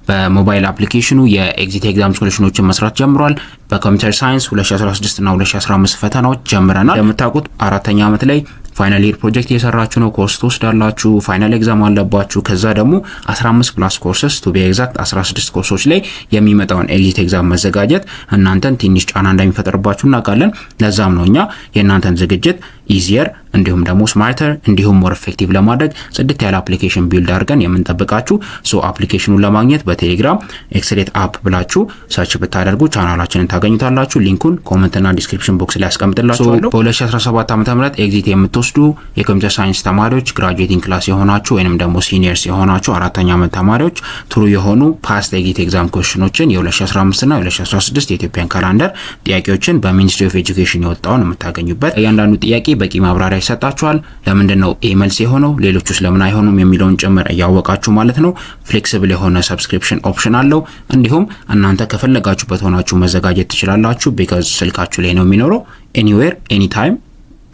በሞባይል አፕሊኬሽኑ የኤግዚት ኤግዛም ሶሉሽኖችን መስራት ጀምሯል። በኮምፒውተር ሳይንስ 2016 እና 2015 ፈተናዎች ጀምረናል። እንደምታውቁት አራተኛ ዓመት ላይ ፋይናል ኢየር ፕሮጀክት እየሰራችሁ ነው። ኮርስ ትወስዳላችሁ፣ ፋይናል ኤግዛም አለባችሁ። ከዛ ደግሞ 15 ፕላስ ኮርስስ ቱ ቢ ኤግዛክት 16 ኮርሶች ላይ የሚመጣውን ኤግዚት ኤግዛም መዘጋጀት እናንተን ትንሽ ጫና እንደሚፈጠርባችሁ እናውቃለን። ለዛም ነው እኛ የእናንተን ዝግጅት ኢዚየር እንዲሁም ደግሞ ስማርተር እንዲሁም ሞር ኢፌክቲቭ ለማድረግ ጽድት ያለ አፕሊኬሽን ቢልድ አድርገን የምንጠብቃችሁ። ሶ አፕሊኬሽኑን ለማግኘት በቴሌግራም ኤክስሌት አፕ ብላችሁ ሰርች ብታደርጉ ቻናላችንን ታገኙታላችሁ። ሊንኩን ኮሜንትና ዲስክሪፕሽን ቦክስ ላይ አስቀምጥላችኋለሁ። በ2017 ዓ.ም ኤግዚት የምትወስዱ የኮምፒውተር ሳይንስ ተማሪዎች ግራጁዌቲንግ ክላስ የሆናችሁ ወይንም ደግሞ ሲኒየርስ የሆናችሁ አራተኛ ዓመት ተማሪዎች ትሩ የሆኑ ፓስት ኤግዚት ኤግዛም ኩዌስችኖችን የ2015 እና የ2016 የኢትዮጵያን ካላንደር ጥያቄዎችን በሚኒስትሪ ኦፍ ኤጁኬሽን የወጣውን የምታገኙበት እያንዳንዱ ጥያቄ በቂ ማብራሪያ ይሰጣችኋል። ለምንድን ነው ኤ መልስ የሆነው ሌሎቹስ ለምን አይሆኑም የሚለውን ጭምር እያወቃችሁ ማለት ነው። ፍሌክሲብል የሆነ ሰብስክሪፕሽን ኦፕሽን አለው። እንዲሁም እናንተ ከፈለጋችሁበት ሆናችሁ መዘጋጀት ትችላላችሁ። ቢካዝ ስልካችሁ ላይ ነው የሚኖረው። ኤኒዌር ኤኒታይም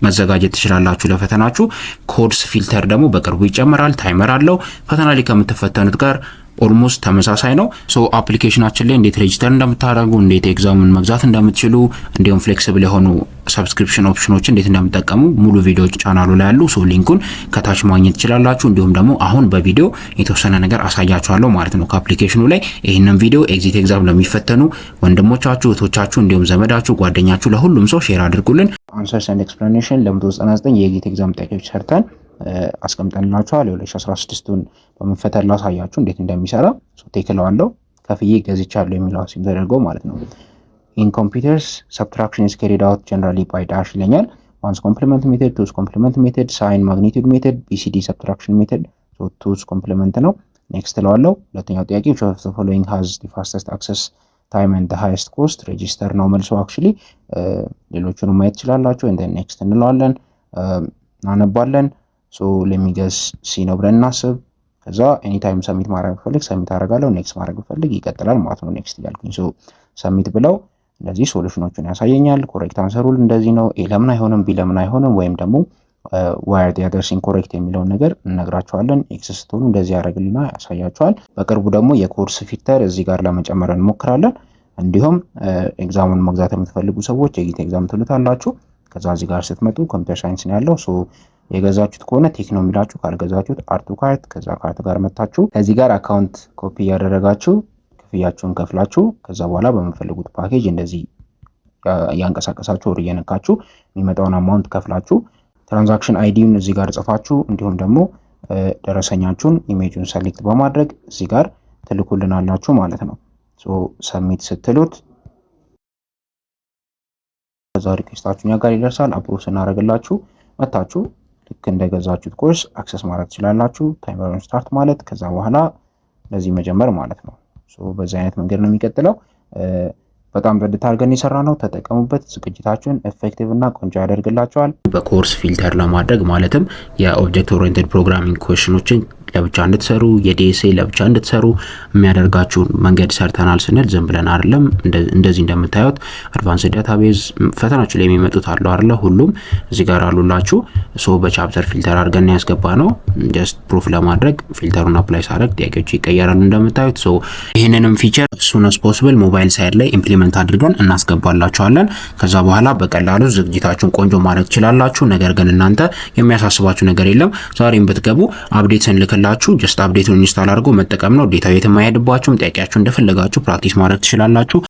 መዘጋጀት ትችላላችሁ ለፈተናችሁ። ኮርስ ፊልተር ደግሞ በቅርቡ ይጨምራል። ታይመር አለው። ፈተና ላይ ከምትፈተኑት ጋር ኦልሞስት ተመሳሳይ ነው። ሶ አፕሊኬሽናችን ላይ እንዴት ሬጂስተር እንደምታደርጉ፣ እንዴት ኤግዛሙን መግዛት እንደምትችሉ፣ እንዲሁም ፍሌክሲብል የሆኑ ሰብስክሪፕሽን ኦፕሽኖች እንዴት እንደምትጠቀሙ ሙሉ ቪዲዮዎች ቻናሉ ላይ አሉ። ሶ ሊንኩን ከታች ማግኘት ትችላላችሁ። እንዲሁም ደግሞ አሁን በቪዲዮ የተወሰነ ነገር አሳያችኋለሁ ማለት ነው ከአፕሊኬሽኑ ላይ። ይህንን ቪዲዮ ኤግዚት ኤግዛም ለሚፈተኑ ወንድሞቻችሁ፣ እህቶቻችሁ፣ እንዲሁም ዘመዳችሁ፣ ጓደኛችሁ ለሁሉም ሰው ሼር አድርጉልን። አንሰርስ ኤንድ ኤክስፕላኔሽን ለ199 የኤግዚት ኤግዛም ጥያቄዎች ሰርተን አስቀምጠንላችኋል። የ2016ቱን በመፈተን ላሳያችሁ እንዴት እንደሚሰራ ቴክለዋለሁ ከፍዬ ገዝቻለሁ የሚለው አሲም ተደርጎ ማለት ነው። ኢን ኮምፒውተርስ ሰብትራክሽን ኢዝ ካሪድ አውት ጀነራሊ ባይ ዳሽ ይለኛል። ዋንስ ኮምፕሊመንት ሜተድ፣ ቱስ ኮምፕሊመንት ሜተድ፣ ሳይን ማግኒቲዩድ ሜተድ፣ ቢሲዲ ሰብትራክሽን ሜተድ። ቱስ ኮምፕሊመንት ነው። ኔክስት እለዋለሁ። ሁለተኛው ጥያቄ which of the following has the fastest access time and the highest cost ሬጂስተር ነው መልሶ። አክቹሊ ሌሎቹንም ማየት ትችላላችሁ። and then next እንለዋለን፣ እናነባለን። ሶ ለሚገስ ሲ ነው ብለን እናስብ። ከዛ ኤኒ ታይም ሰሚት ማድረግ ፈልግ ሰሚት አደርጋለሁ። ኔክስት ማድረግ ፈልግ ይቀጥላል ማለት ነው። ኔክስት እያልኩኝ ሶ ሰሚት ብለው እንደዚህ ሶሉሽኖቹን ያሳየኛል። ኮሬክት አንሰሩል እንደዚህ ነው። ኤ ለምን አይሆንም፣ ቢ ለምን አይሆንም፣ ወይም ደግሞ ዋይ አር ዘ አዘርስ ኢንኮሬክት የሚለውን ነገር እነግራቸዋለን። ኤክስ ስትሆኑ እንደዚህ ያደርግልና ያሳያቸዋል። በቅርቡ ደግሞ የኮርስ ፊልተር እዚህ ጋር ለመጨመር እንሞክራለን። እንዲሁም ኤግዛሙን መግዛት የምትፈልጉ ሰዎች ኤግዚት ኤግዛም ትሉታላችሁ። ከዛ እዚህ ጋር ስትመጡ ኮምፒውተር ሳይንስ ነው ያለው። ሶ የገዛችሁት ከሆነ ቴክኖ የሚላችሁ፣ ካልገዛችሁት አርቱ ካርት፣ ከዛ ካርት ጋር መታችሁ ከዚህ ጋር አካውንት ኮፒ ያደረጋችሁ ክፍያችሁን ከፍላችሁ ከዛ በኋላ በምትፈልጉት ፓኬጅ እንደዚህ ያንቀሳቀሳችሁ ወር እየነካችሁ የሚመጣውን አማውንት ከፍላችሁ ትራንዛክሽን አይዲውን እዚህ ጋር ጽፋችሁ እንዲሁም ደግሞ ደረሰኛችሁን ኢሜጁን ሰሌክት በማድረግ እዚህ ጋር ትልኩልናላችሁ ማለት ነው። ሶ ሰሚት ስትሉት ከዛ ሪኩዌስታችሁ እኛ ጋር ይደርሳል። አፕሮቭ ስናደርግላችሁ መታችሁ ልክ እንደገዛችሁት ኮርስ አክሰስ ማድረግ ትችላላችሁ። ታይመሩን ስታርት ማለት ከዛ በኋላ ለዚህ መጀመር ማለት ነው። ሶ በዚህ አይነት መንገድ ነው የሚቀጥለው። በጣም ጽድት አድርገን የሰራ ነው። ተጠቀሙበት። ዝግጅታችሁን ኤፌክቲቭ እና ቆንጆ ያደርግላችኋል። በኮርስ ፊልተር ለማድረግ ማለትም የኦብጀክት ኦሪየንትድ ፕሮግራሚንግ ኩዌስችኖችን ለብቻ እንድትሰሩ የዲኤስኤ ለብቻ እንድትሰሩ የሚያደርጋችሁ መንገድ ሰርተናል ስንል ዝም ብለን አይደለም። እንደዚህ እንደምታዩት አድቫንስድ ዳታቤዝ ፈተናዎች ላይ የሚመጡት አሉ አይደለ? ሁሉም እዚህ ጋር አሉላችሁ። ሶ በቻፕተር ፊልተር አድርገን ያስገባ ነው። ጀስት ፕሩፍ ለማድረግ ፊልተሩን አፕላይ ሳደርግ ጥያቄዎች ይቀየራሉ እንደምታዩት። ሶ ይህንንም ፊቸር ሱን አስ ፖሲብል ሞባይል ሳይድ ላይ ኢምፕሊመንት አድርገን እናስገባላችኋለን። ከዛ በኋላ በቀላሉ ዝግጅታችሁን ቆንጆ ማድረግ ትችላላችሁ። ነገር ግን እናንተ የሚያሳስባችሁ ነገር የለም። ዛሬም ብትገቡ አፕዴት ስንልክላችሁ ጀስት አፕዴቱን ኢንስታል አድርጎ መጠቀም ነው። ዴታው የትም አይሄድባችሁም። ጥያቄያችሁ እንደፈለጋችሁ ፕራክቲስ ማድረግ ትችላላችሁ።